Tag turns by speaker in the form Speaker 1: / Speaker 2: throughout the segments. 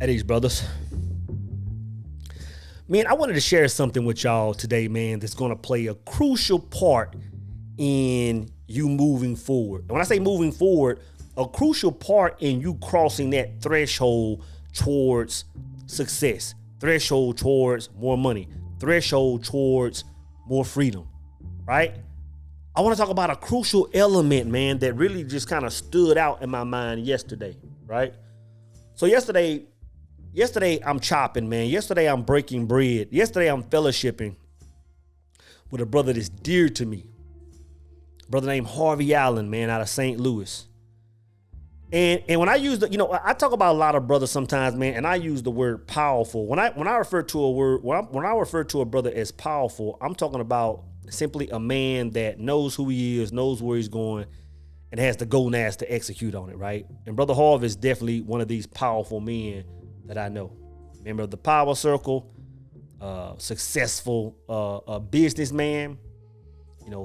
Speaker 1: At these brothers. Man, I wanted to share something with y'all today, man, that's going to play a crucial part in you moving forward. And when I say moving forward, a crucial part in you crossing that threshold towards success, threshold towards more money, threshold towards more freedom, right? I want to talk about a crucial element, man, that really just kind of stood out in my mind yesterday, right? So yesterday I'm chopping, man. Yesterday I'm breaking bread. Yesterday I'm fellowshipping with a brother that's dear to me. A brother named Harvey Allen, man, out of St. Louis. And when I use I talk about a lot of brothers sometimes, man, and I use the word powerful. When I refer to a brother as powerful, I'm talking about simply a man that knows who he is, knows where he's going, and has the gonads to execute on it, right? And Brother Harvey is definitely one of these powerful men that I know. Member of the Power Circle, successful businessman,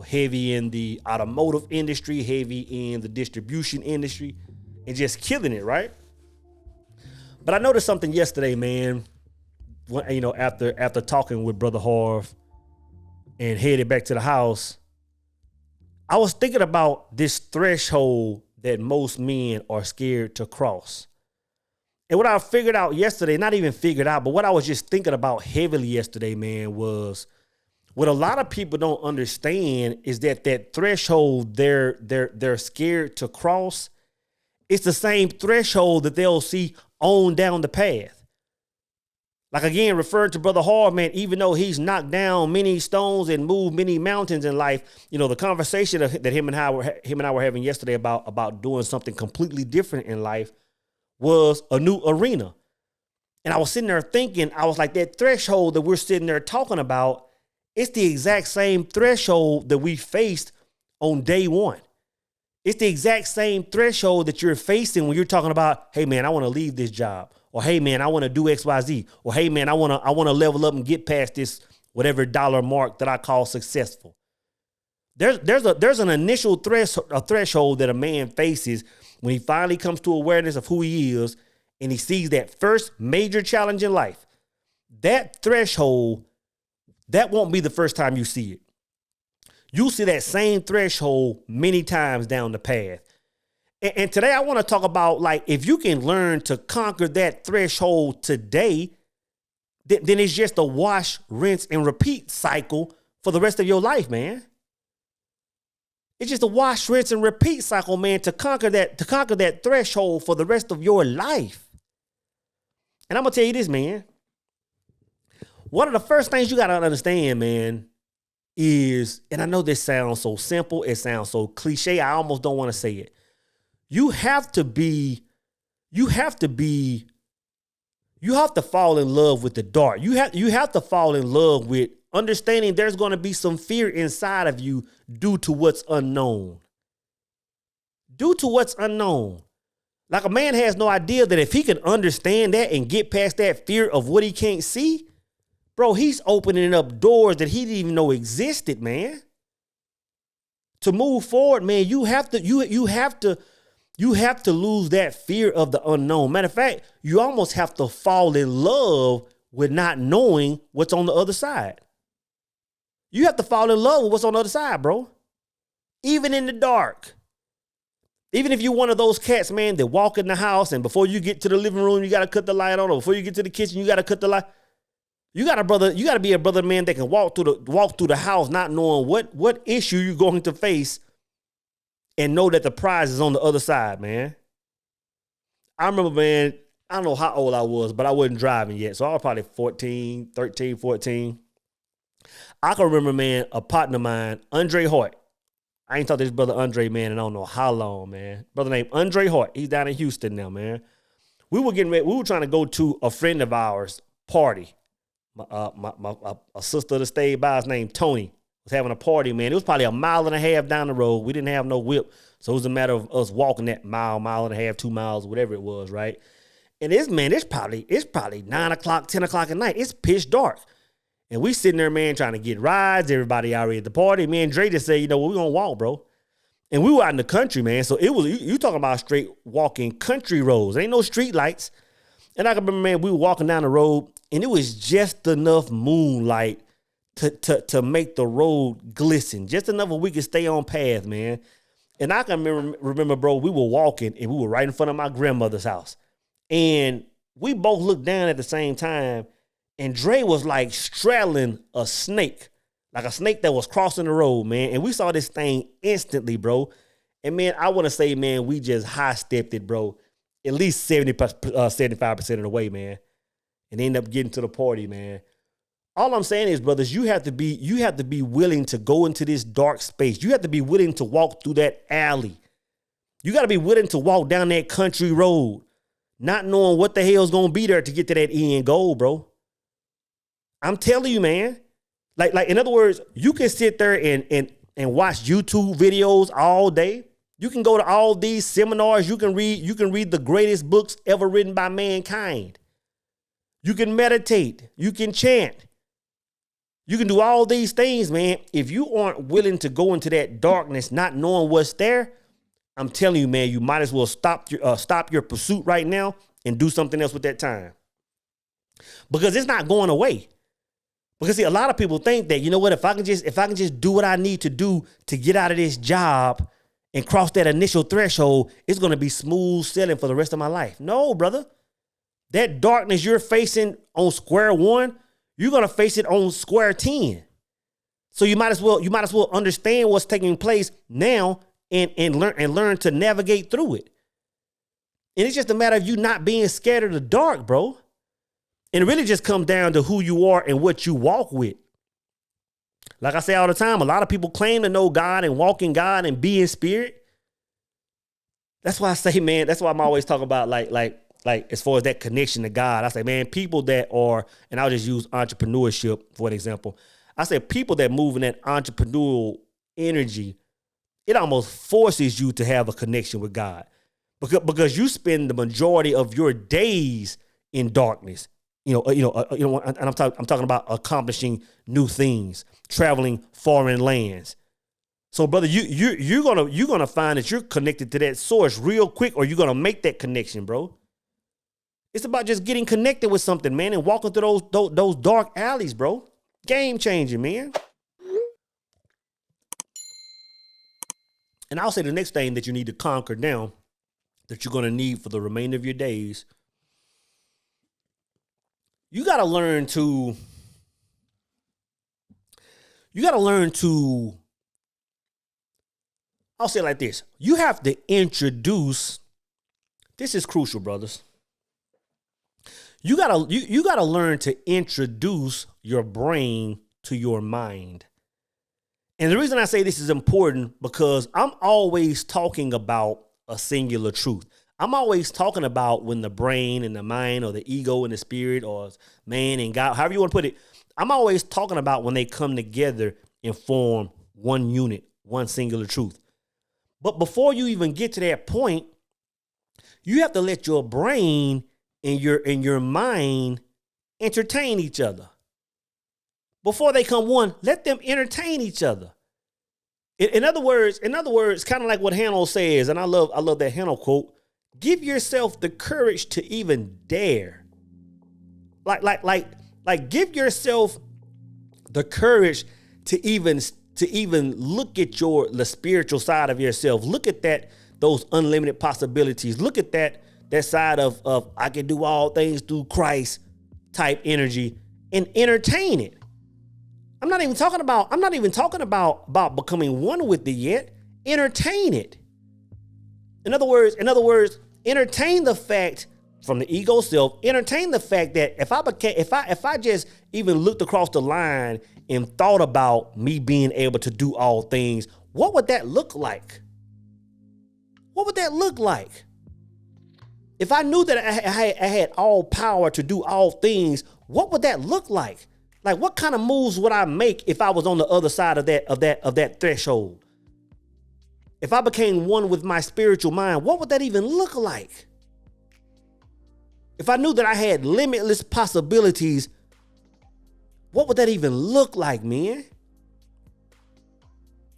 Speaker 1: heavy in the automotive industry, heavy in the distribution industry, and just killing it, right? But I noticed something yesterday, man, after talking with Brother Harv and headed back to the house, I was thinking about this threshold that most men are scared to cross. And what I figured out yesterday, not even figured out, but what I was just thinking about heavily yesterday, man, was what a lot of people don't understand is that threshold they're scared to cross. It's the same threshold that they'll see on down the path. Like, again, referring to Brother Hard, man, even though he's knocked down many stones and moved many mountains in life, the conversation that him and I were having yesterday about doing something completely different in life was a new arena. And I was sitting there thinking, I was like, that threshold that we're sitting there talking about, it's the exact same threshold that we faced on day one. It's the exact same threshold that you're facing when you're talking about, hey, man, I want to leave this job. Or, hey, man, I want to do X, Y, Z. Or, hey, man, I want to level up and get past this whatever dollar mark that I call successful. There's an initial threshold that a man faces when he finally comes to awareness of who he is and he sees that first major challenge in life. That threshold, that won't be the first time you see it. You'll see that same threshold many times down the path. And today I want to talk about, like, if you can learn to conquer that threshold today, then it's just a wash, rinse, and repeat cycle for the rest of your life, man. It's just a wash, rinse, and repeat cycle, man, to conquer that threshold for the rest of your life. And I'm going to tell you this, man. One of the first things you got to understand, man, is, and I know this sounds so simple, it sounds so cliche, I almost don't want to say it. You have to fall in love with the dark. You have to fall in love with understanding there's going to be some fear inside of you due to what's unknown. Due to what's unknown. Like, a man has no idea that if he can understand that and get past that fear of what he can't see, bro, he's opening up doors that he didn't even know existed, man. To move forward, man, you have to lose that fear of the unknown. Matter of fact, you almost have to fall in love with not knowing what's on the other side. You have to fall in love with what's on the other side, bro. Even in the dark. Even if you're one of those cats, man, that walk in the house and before you get to the living room, you got to cut the light on, or before you get to the kitchen, you got to cut the light. You got to be a brother, man, that can walk through the house not knowing what issue you're going to face and know that the prize is on the other side, man. I remember, man, I don't know how old I was, but I wasn't driving yet. So I was probably 13, 14. I can remember, man, a partner of mine, Andre Hart. I ain't talked to this brother Andre, man, and I don't know how long, man. Brother named Andre Hart. He's down in Houston now, man. We were trying to go to a friend of ours' party. A sister that stayed by us named Tony was having a party, man. It was probably a mile and a half down the road. We didn't have no whip. So it was a matter of us walking that mile and a half, 2 miles, whatever it was, right? And it's probably 9 o'clock, 10 o'clock at night. It's pitch dark. And we sitting there, man, trying to get rides. Everybody already at the party. Me and Dre just said, we're going to walk, bro. And we were out in the country, man. So it was, you talking about straight walking country roads. Ain't no street lights. And I can remember, man, we were walking down the road and it was just enough moonlight to make the road glisten, just enough where we could stay on path, man. And I can remember, bro, we were walking and we were right in front of my grandmother's house. And we both looked down at the same time. And Dre was like straddling a snake, like a snake that was crossing the road, man. And we saw this thing instantly, bro. And, man, I want to say, man, we just high-stepped it, bro, at least 75% of the way, man. And end up getting to the party, man. All I'm saying is, brothers, you have to be willing to go into this dark space. You have to be willing to walk through that alley. You got to be willing to walk down that country road, not knowing what the hell's going to be there to get to that end goal, bro. I'm telling you, man. Like in other words, you can sit there and watch YouTube videos all day. You can go to all these seminars. You can read the greatest books ever written by mankind. You can meditate. You can chant. You can do all these things, man. If you aren't willing to go into that darkness, not knowing what's there, I'm telling you, man, you might as well stop your pursuit right now and do something else with that time. Because it's not going away. Because see, a lot of people think that, you know what, if I can just do what I need to do to get out of this job and cross that initial threshold, it's going to be smooth sailing for the rest of my life. No, brother. That darkness you're facing on square one, you're going to face it on square 10. So you might as well understand what's taking place now and learn to navigate through it. And it's just a matter of you not being scared of the dark, bro. And it really just comes down to who you are and what you walk with. Like I say all the time, a lot of people claim to know God and walk in God and be in spirit. That's why I say, man, that's why I'm always talking about like as far as that connection to God. I say, man, people that are, and I'll just use entrepreneurship for an example. I say people that move in that entrepreneurial energy, it almost forces you to have a connection with God. Because you spend the majority of your days in darkness. And I'm talking about accomplishing new things, traveling foreign lands. So, brother, you're gonna find that you're connected to that source real quick, or you're gonna make that connection, bro. It's about just getting connected with something, man, and walking through those dark alleys, bro. Game changing, man. And I'll say the next thing that you need to conquer now, that you're gonna need for the remainder of your days. You got to learn to I'll say it like this. You have to introduce, this is crucial, brothers. You got to learn to introduce your brain to your mind. And the reason I say this is important because I'm always talking about a singular truth. I'm always talking about when the brain and the mind or the ego and the spirit or man and God, however you want to put it, I'm always talking about when they come together and form one unit, one singular truth. But before you even get to that point, you have to let your brain and your mind entertain each other. Before they come one, let them entertain each other. In other words, kind of like what Hannah says, and I love that Hannah quote. Give yourself the courage to even dare. Like give yourself the courage to even look at the spiritual side of yourself. Look at those unlimited possibilities. Look at that side of I can do all things through Christ type energy and entertain it. I'm not even talking about becoming one with it yet. Entertain it. In other words, entertain the fact from the ego self, entertain the fact that if I just even looked across the line and thought about me being able to do all things, what would that look like? What would that look like? If I knew that I had all power to do all things, what would that look like? Like, what kind of moves would I make if I was on the other side of that threshold? If I became one with my spiritual mind, what would that even look like? If I knew that I had limitless possibilities, what would that even look like, man?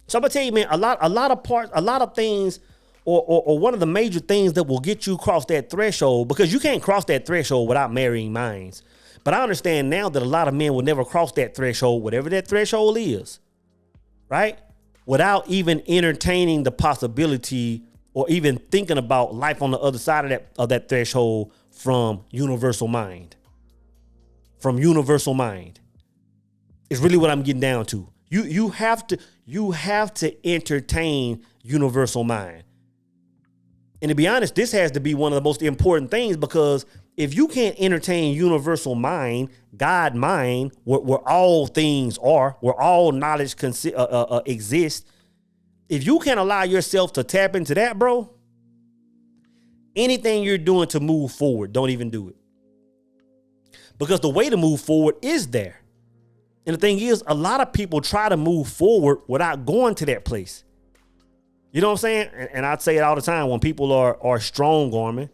Speaker 1: So I'm gonna tell you, man, a lot of things or one of the major things that will get you across that threshold, because you can't cross that threshold without marrying minds. But I understand now that a lot of men will never cross that threshold, whatever that threshold is, right? Without even entertaining the possibility or even thinking about life on the other side of that threshold from universal mind. From universal mind. It's really what I'm getting down to. You have to entertain universal mind. And to be honest, this has to be one of the most important things, because if you can't entertain universal mind, God mind, where all things are, where all knowledge exists, if you can't allow yourself to tap into that, bro, anything you're doing to move forward, don't even do it. Because the way to move forward is there. And the thing is, a lot of people try to move forward without going to that place. You know what I'm saying? And I say it all the time when people are strong arming.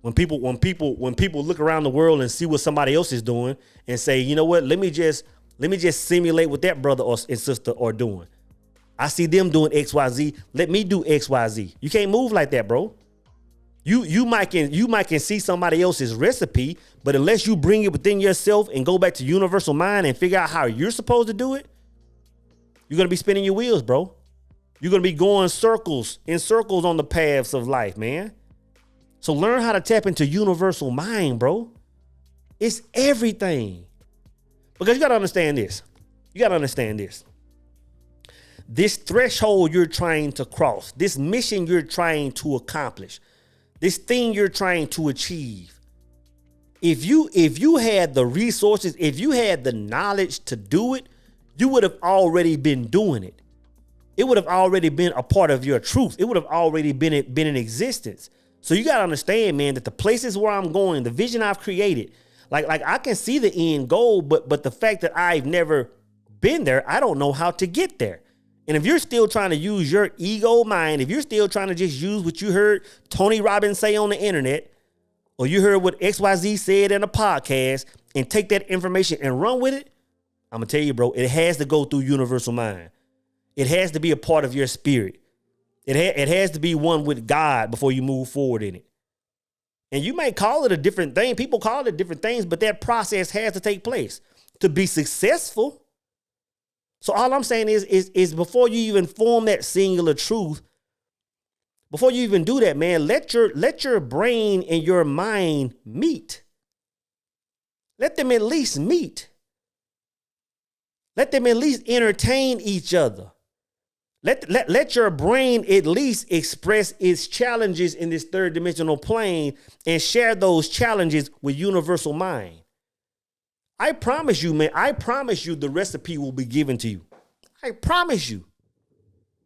Speaker 1: When people look around the world and see what somebody else is doing and say, you know what, let me just simulate what that brother and sister are doing. I see them doing XYZ. Let me do XYZ. You can't move like that, bro. You might can see somebody else's recipe, but unless you bring it within yourself and go back to universal mind and figure out how you're supposed to do it, you're gonna be spinning your wheels, bro. You're gonna be going in circles on the paths of life, man. So learn how to tap into universal mind, bro. It's everything. Because you gotta understand this. This threshold you're trying to cross, this mission you're trying to accomplish, this thing you're trying to achieve. If you had the resources, if you had the knowledge to do it, you would have already been doing it. It would have already been a part of your truth. It would have already been in existence. So you got to understand, man, that the places where I'm going, the vision I've created, like I can see the end goal, but the fact that I've never been there, I don't know how to get there. And if you're still trying to use your ego mind, if you're still trying to just use what you heard Tony Robbins say on the internet, or you heard what XYZ said in a podcast and take that information and run with it, I'm going to tell you, bro, it has to go through universal mind. It has to be a part of your spirit. It has to be one with God before you move forward in it. And you may call it a different thing. People call it different things, but that process has to take place to be successful. So all I'm saying is before you even form that singular truth, before you even do that, man, let your brain and your mind meet. Let them at least meet. Let them at least entertain each other. Let your brain at least express its challenges in this third dimensional plane and share those challenges with universal mind. I promise you, man, the recipe will be given to you. I promise you.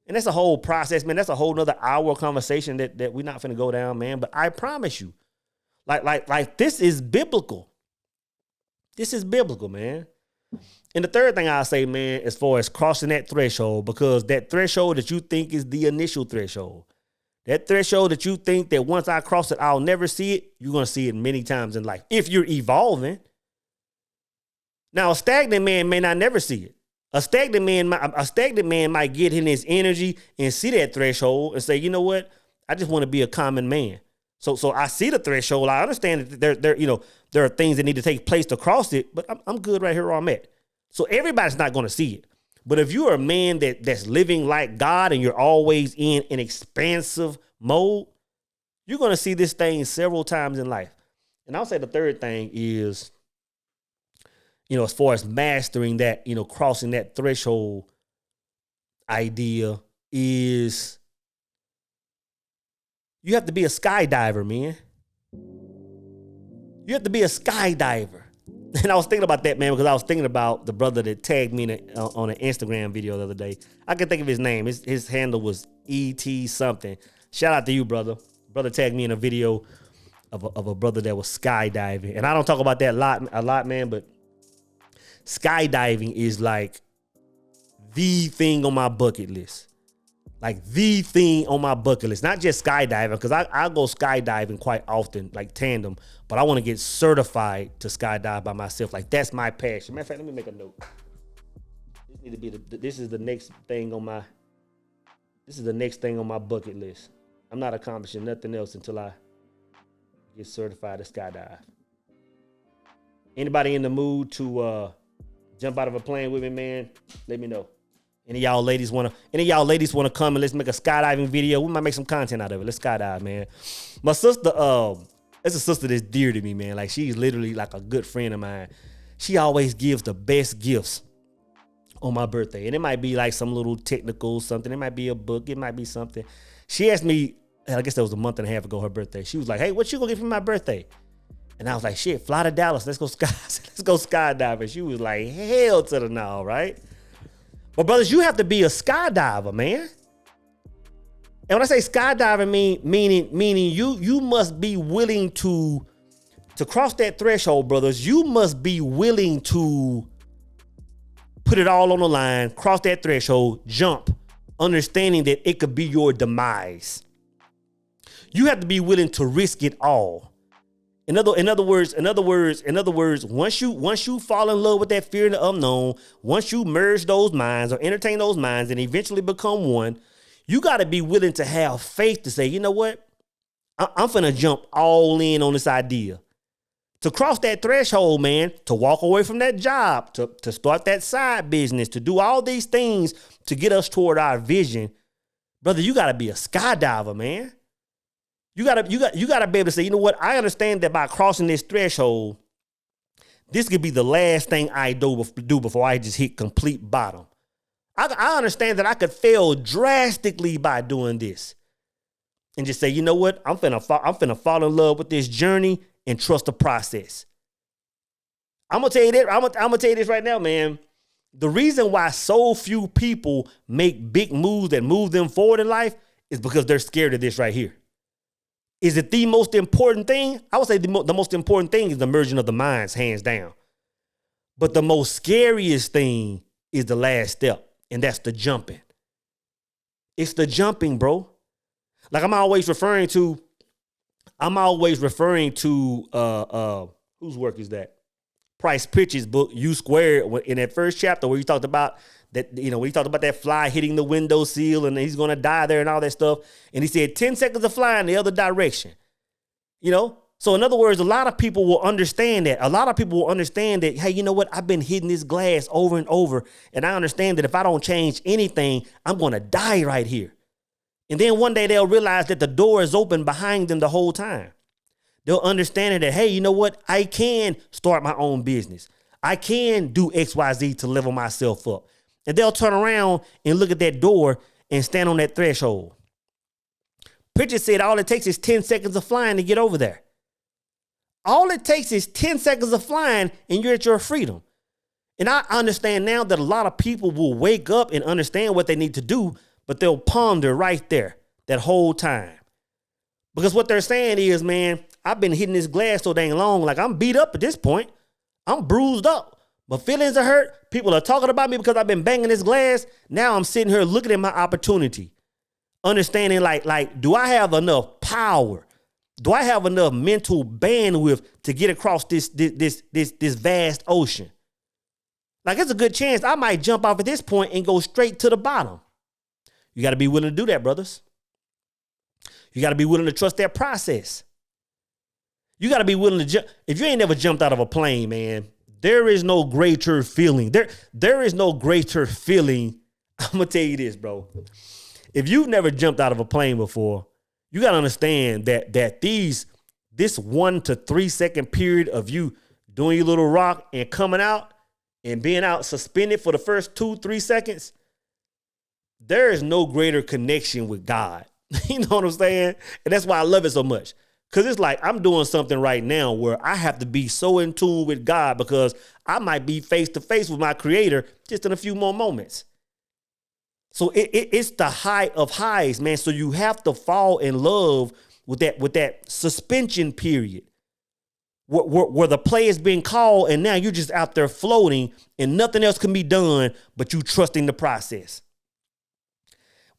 Speaker 1: And that's a whole process, man. That's a whole nother hour conversation that we're not finna go down, man. But I promise you, like this is biblical. This is biblical, man. And the third thing I'll say, man, as far as crossing that threshold, because that threshold that you think is the initial threshold, that threshold that you think that once I cross it, I'll never see it, you're going to see it many times in life if you're evolving. Now, a stagnant man may not never see it. A stagnant man might get in his energy and see that threshold and say, you know what? I just want to be a common man. So I see the threshold. I understand that there are things that need to take place to cross it, but I'm good right here where I'm at. So everybody's not going to see it. But if you're a man that's living like God and you're always in an expansive mode, you're going to see this thing several times in life. And I'll say the third thing is, as far as mastering that, crossing that threshold idea is you have to be a skydiver, man. You have to be a skydiver. And I was thinking about that, man, because I was thinking about the brother that tagged me on an Instagram video the other day. I can think of his name. His handle was ET something. Shout out to you, brother. Brother tagged me in a video of a brother that was skydiving. And I don't talk about that a lot, man, but skydiving is like the thing on my bucket list. Like the thing on my bucket list. Not just skydiving, because I go skydiving quite often, like tandem, but I want to get certified to skydive by myself. Like that's my passion. Matter of fact, let me make a note. This is the next thing on my bucket list. I'm not accomplishing nothing else until I get certified to skydive. Anybody in the mood to jump out of a plane with me, man? Let me know. Any of y'all ladies want to come and let's make a skydiving video? We might make some content out of it. Let's skydive, man. My sister, it's a sister that's dear to me, man. Like, she's literally like a good friend of mine. She always gives the best gifts on my birthday. And it might be like some little technical something. It might be a book. It might be something. She asked me, I guess that was a month and a half ago, her birthday. She was like, hey, what you gonna get for my birthday? And I was like, shit, fly to Dallas. Let's go skydiving. She was like, hell to the no, right? But brothers, you have to be a skydiver, man. And when I say skydiving, meaning you must be willing to cross that threshold, brothers. You must be willing to put it all on the line, cross that threshold, jump, understanding that it could be your demise. You have to be willing to risk it all. In other words, once you fall in love with that fear of the unknown, once you merge those minds or entertain those minds and eventually become one, you got to be willing to have faith to say, you know what? I'm finna jump all in on this idea. To cross that threshold, man, to walk away from that job, to start that side business, to do all these things to get us toward our vision, brother, you got to be a skydiver, man. You gotta be able to say, you know what? I understand that by crossing this threshold, this could be the last thing I do before I just hit complete bottom. I understand that I could fail drastically by doing this, and just say, you know what? I'm finna fall in love with this journey and trust the process. I'm gonna tell you that. I'm gonna tell you this right now, man. The reason why so few people make big moves that move them forward in life is because they're scared of this right here. Is it the most important thing? I would say the most important thing is the merging of the minds, hands down. But the most scariest thing is the last step, and that's the jumping. It's the jumping, bro. Like I'm always referring to whose work is that? Price Pritchard's book, U Squared, in that first chapter where he talked about that, when he talked about that fly hitting the windowsill and he's going to die there and all that stuff. And he said 10 seconds of flying the other direction, So in other words, a lot of people will understand that. A lot of people will understand that, hey, you know what? I've been hitting this glass over and over. And I understand that if I don't change anything, I'm going to die right here. And then one day they'll realize that the door is open behind them the whole time. They'll understand that, hey, you know what? I can start my own business. I can do XYZ to level myself up. And they'll turn around and look at that door and stand on that threshold. Pritchard said all it takes is 10 seconds of flying to get over there. All it takes is 10 seconds of flying and you're at your freedom. And I understand now that a lot of people will wake up and understand what they need to do, but they'll ponder right there that whole time. Because what they're saying is, man, I've been hitting this glass so dang long, like I'm beat up at this point. I'm bruised up. My feelings are hurt. People are talking about me because I've been banging this glass. Now I'm sitting here looking at my opportunity, understanding like, do I have enough power? Do I have enough mental bandwidth to get across this vast ocean? Like, it's a good chance I might jump off at this point and go straight to the bottom. You got to be willing to do that, brothers. You got to be willing to trust that process. You got to be willing to jump. If you ain't never jumped out of a plane, man, there is no greater feeling. There is no greater feeling. I'm going to tell you this, bro. If you've never jumped out of a plane before, you got to understand that this 1 to 3 second period of you doing your little rock and coming out and being out suspended for the first 2-3 seconds, there is no greater connection with God. You know what I'm saying? And that's why I love it so much. Because it's like I'm doing something right now where I have to be so in tune with God because I might be face to face with my creator just in a few more moments. So it's the high of highs, man. So you have to fall in love with that suspension period where the play is being called and now you're just out there floating and nothing else can be done but you trusting the process.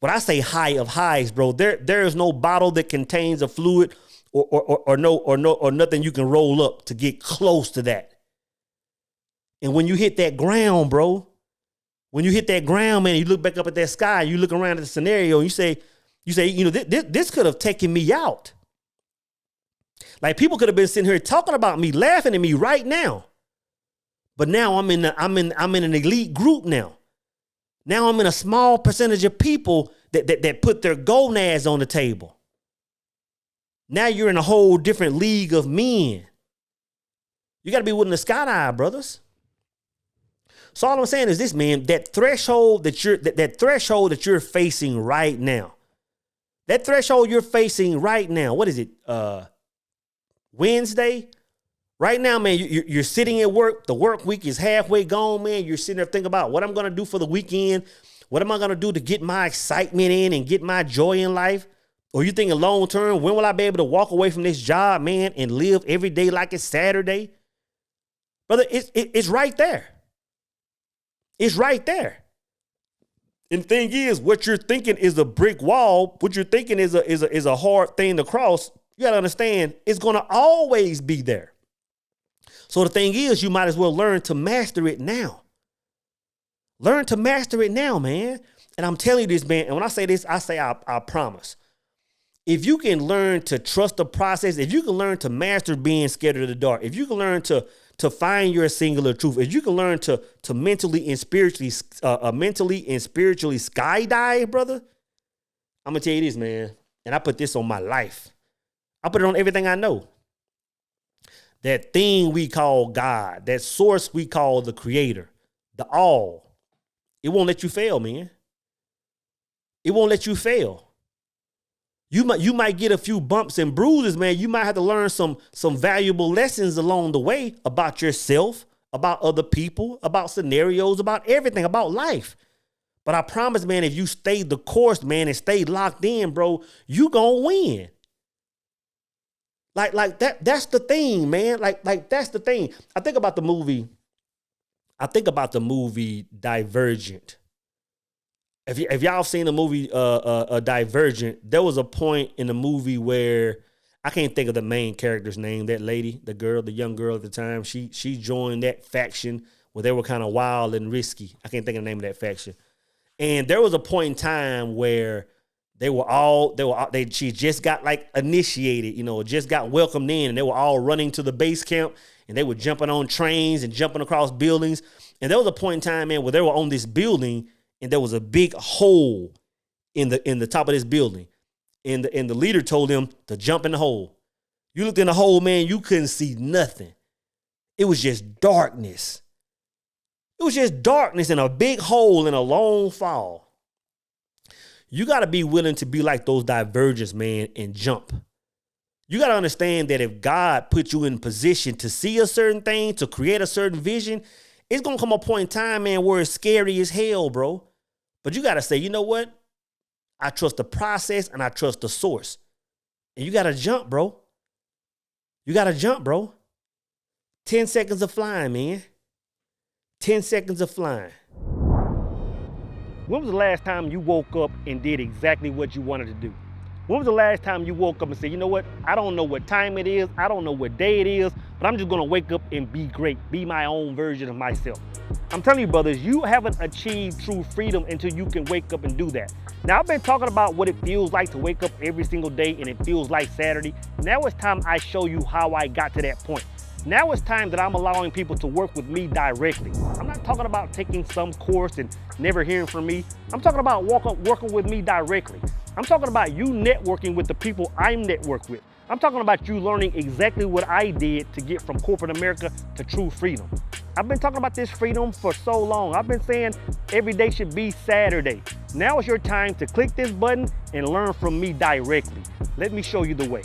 Speaker 1: When I say high of highs, bro, there is no bottle that contains a fluid or nothing you can roll up to get close to that. And when you hit that ground, bro, man, you look back up at that sky, you look around at the scenario and you say, You say, this could have taken me out. Like people could have been sitting here talking about me, laughing at me right now. But now I'm in an elite group now. Now I'm in a small percentage of people that put their gonads on the table. Now you're in a whole different league of men. You got to be willing to skydive, brothers. So all I'm saying is this, man, that threshold that you're facing right now. That threshold you're facing right now. What is it? Wednesday? Right now, man, you're sitting at work. The work week is halfway gone, man. You're sitting there thinking about what I'm going to do for the weekend. What am I going to do to get my excitement in and get my joy in life? Or you thinking long term, when will I be able to walk away from this job, man, and live every day like it's Saturday? Brother, it's right there. It's right there. And the thing is, what you're thinking is a brick wall. What you're thinking is a hard thing to cross. You got to understand, it's going to always be there. So the thing is, you might as well learn to master it now. Learn to master it now, man. And I'm telling you this, man. And when I say this, I say I promise. If you can learn to trust the process, if you can learn to master being scared of the dark, if you can learn to find your singular truth, if you can learn to mentally and spiritually skydive, brother, I'm gonna tell you this, man. And I put this on my life. I put it on everything I know. That thing we call God, that source we call the creator, the all, it won't let you fail, man. It won't let you fail. You might get a few bumps and bruises, man. You might have to learn some valuable lessons along the way about yourself, about other people, about scenarios, about everything, about life. But I promise, man, if you stay the course, man, and stay locked in, bro, you gonna win. Like that's the thing, man. Like that's the thing. I think about the movie Divergent. If y'all seen the movie Divergent, there was a point in the movie where I can't think of the main character's name, that lady, the young girl at the time. She joined that faction where they were kind of wild and risky. I can't think of the name of that faction. And there was a point in time where she just got like initiated, just got welcomed in, and they were all running to the base camp, and they were jumping on trains and jumping across buildings. And there was a point in time, man, where they were on this building, and there was a big hole in the top of this building. And the leader told them to jump in the hole. You looked in the hole, man, you couldn't see nothing. It was just darkness. It was just darkness and a big hole and a long fall. You got to be willing to be like those divergents, man, and jump. You got to understand that if God put you in position to see a certain thing, to create a certain vision, it's going to come a point in time, man, where it's scary as hell, bro. But you got to say, you know what? I trust the process and I trust the source. And you got to jump, bro. You got to jump, bro. 10 seconds of flying, man. 10 seconds of flying. When was the last time you woke up and did exactly what you wanted to do? When was the last time you woke up and said, you know what? I don't know what time it is. I don't know what day it is, but I'm just going to wake up and be great. Be my own version of myself. I'm telling you, brothers, you haven't achieved true freedom until you can wake up and do that. Now, I've been talking about what it feels like to wake up every single day and it feels like Saturday. Now it's time I show you how I got to that point. Now it's time that I'm allowing people to work with me directly. I'm not talking about taking some course and never hearing from me. I'm talking about working with me directly. I'm talking about you networking with the people I'm networked with. I'm talking about you learning exactly what I did to get from corporate America to true freedom. I've been talking about this freedom for so long. I've been saying every day should be Saturday. Now is your time to click this button and learn from me directly. Let me show you the way.